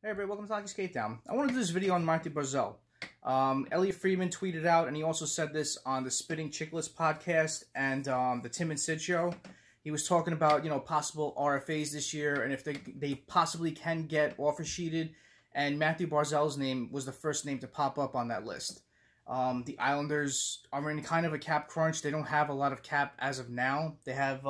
Hey everybody, welcome to Hockey Skate Down. I want to do this video on Mathew Barzal. Elliott Friedman tweeted out, and he also said this on the Spitting Chicklets podcast and the Tim and Sid show. He was talking about, possible RFAs this year, and if they possibly can get offer sheeted, and Mathew Barzal's name was the first name to pop up on that list. The Islanders are in kind of a cap crunch. They don't have a lot of cap as of now. They have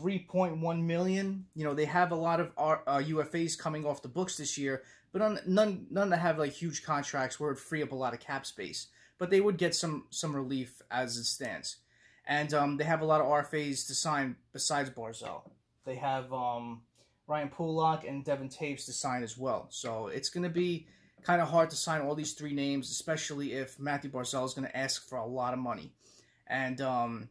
3.1 million. They have a lot of UFAs coming off the books this year, but none that have like huge contracts where it would free up a lot of cap space. But they would get some relief as it stands. And they have a lot of RFAs to sign besides Barzal. They have Ryan Pulock and Devin Taves to sign as well. So it's going to be kind of hard to sign all these three names, especially if Mathew Barzal is going to ask for a lot of money. And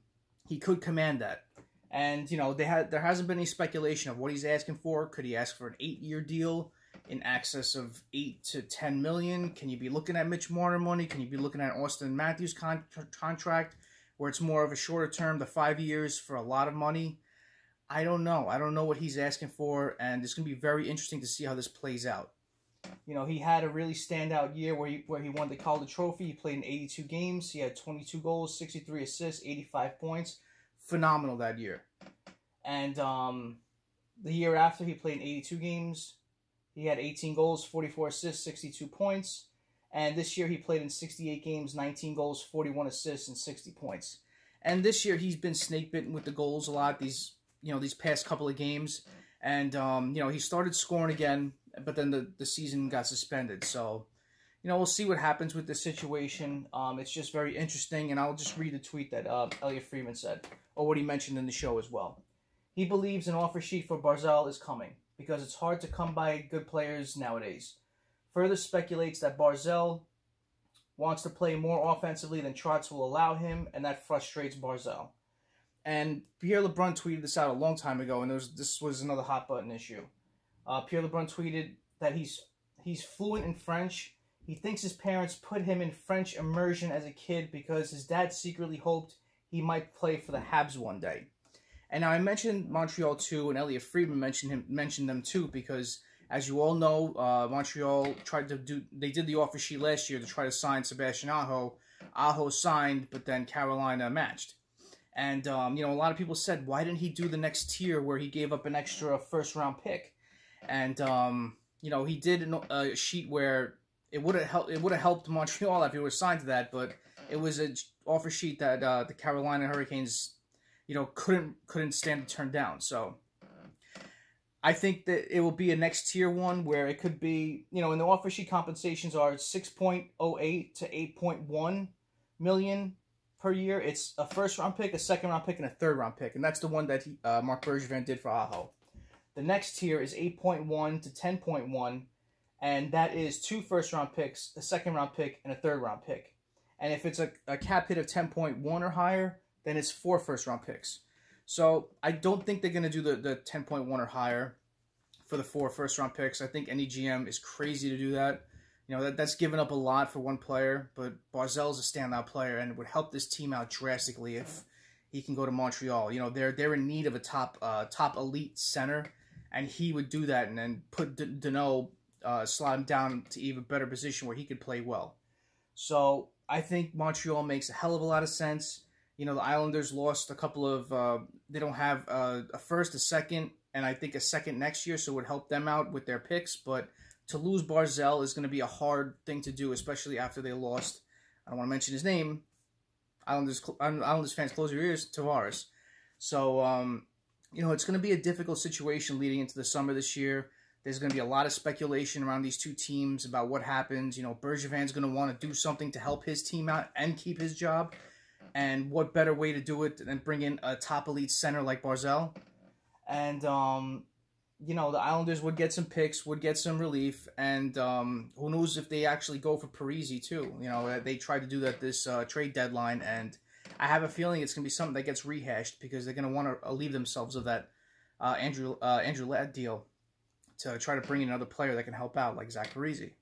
he could command that. And, there hasn't been any speculation of what he's asking for. Could he ask for an 8-year deal in excess of $8 to $10 million? Can you be looking at Mitch Marner money? Can you be looking at Austin Matthews' contract, where it's more of a shorter term, the 5 years for a lot of money? I don't know. I don't know what he's asking for, and it's going to be very interesting to see how this plays out. He had a really standout year where he won the Calder Trophy. He played in 82 games. He had 22 goals, 63 assists, 85 points. Phenomenal that year. And the year after, he played in 82 games. He had 18 goals, 44 assists, 62 points. And this year he played in 68 games, 19 goals, 41 assists, and 60 points. And this year he's been snake-bitten with the goals a lot these past couple of games. And, he started scoring again, but then the season got suspended. So, we'll see what happens with this situation. It's just very interesting, and I'll just read the tweet that Elliott Friedman said, or what he mentioned in the show as well. He believes an offer sheet for Barzal is coming, because it's hard to come by good players nowadays. Further speculates that Barzal wants to play more offensively than Trotz will allow him, and that frustrates Barzal. And Pierre LeBrun tweeted this out a long time ago, and this was another hot button issue. Pierre LeBrun tweeted that he's fluent in French. He thinks his parents put him in French immersion as a kid because his dad secretly hoped he might play for the Habs one day. And now I mentioned Montreal too, and Elliott Friedman mentioned them too, because as you all know, Montreal they did the offer sheet last year to try to sign Sebastian Aho. Aho signed, but then Carolina matched. And a lot of people said, why didn't he do the next tier where he gave up an extra first-round pick? And he did a sheet where it would have helped Montreal if he was signed to that, but it was an offer sheet that the Carolina Hurricanes, couldn't stand to turn down. So I think that it will be a next tier one where it could be, and the offer sheet compensations are 6.08 to 8.1 million per year. It's a first-round pick, a second-round pick, and a third-round pick, and that's the one that Marc Bergevin did for Aho. The next tier is 8.1 to 10.1, and that is 2 first-round picks, a second-round pick, and a third-round pick. And if it's a cap hit of 10.1 or higher, then it's 4 first-round picks. So I don't think they're going to do the 10.1 or higher for the 4 first-round picks. I think any GM is crazy to do that. That's giving up a lot for one player, but Barzal is a standout player, and it would help this team out drastically if he can go to Montreal. They're in need of a top elite center, and he would do that and then put Danault, slot him down to even better position where he could play well. So I think Montreal makes a hell of a lot of sense. The Islanders lost a couple of, they don't have a first, a second, and I think a second next year, so it would help them out with their picks. But to lose Barzal is going to be a hard thing to do, especially after they lost, I don't want to mention his name, Islanders fans, close your ears, Tavares. So, it's going to be a difficult situation leading into the summer this year. There's going to be a lot of speculation around these two teams about what happens. Bergevin's going to want to do something to help his team out and keep his job. And what better way to do it than bring in a top elite center like Barzal? And, the Islanders would get some picks, would get some relief. And who knows if they actually go for Parise too. They tried to do that this trade deadline. And I have a feeling it's going to be something that gets rehashed because they're going to want to alleviate themselves of that Andrew Ladd deal to try to bring in another player that can help out, like Zach Parise.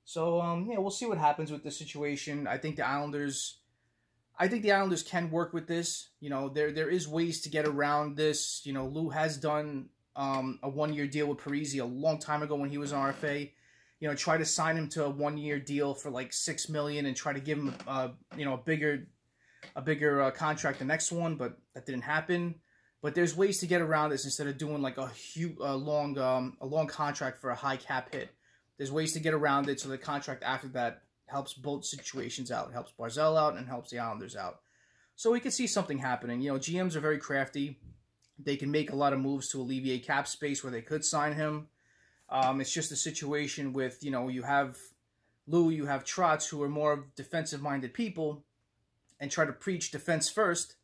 So, we'll see what happens with this situation. I think the Islanders can work with this. There is ways to get around this. Lou has done a one-year deal with Parise a long time ago when he was an RFA. You know, try to sign him to a one-year deal for like $6 million and try to give him a bigger contract the next one, but that didn't happen. But there's ways to get around this instead of doing like a long contract for a high cap hit. There's ways to get around it so the contract after that helps both situations out. It helps Barzal out and helps the Islanders out. So we could see something happening. You know, GMs are very crafty. They can make a lot of moves to alleviate cap space where they could sign him. It's just a situation with, you know, you have Lou, you have Trotz, who are more defensive-minded people and try to preach defense first.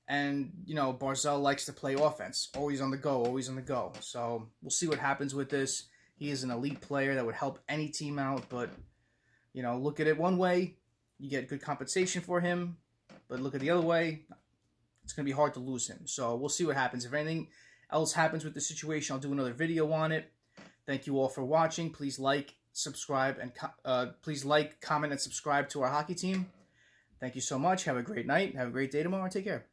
And, you know, Barzal likes to play offense. Always on the go, always on the go. So we'll see what happens with this. He is an elite player that would help any team out. But, you know, look at it one way, you get good compensation for him. But look at the other way, it's going to be hard to lose him. So we'll see what happens. If anything else happens with the situation, I'll do another video on it. Thank you all for watching. Please like, subscribe, and comment, and subscribe to our hockey team. Thank you so much. Have a great night. Have a great day tomorrow. Take care.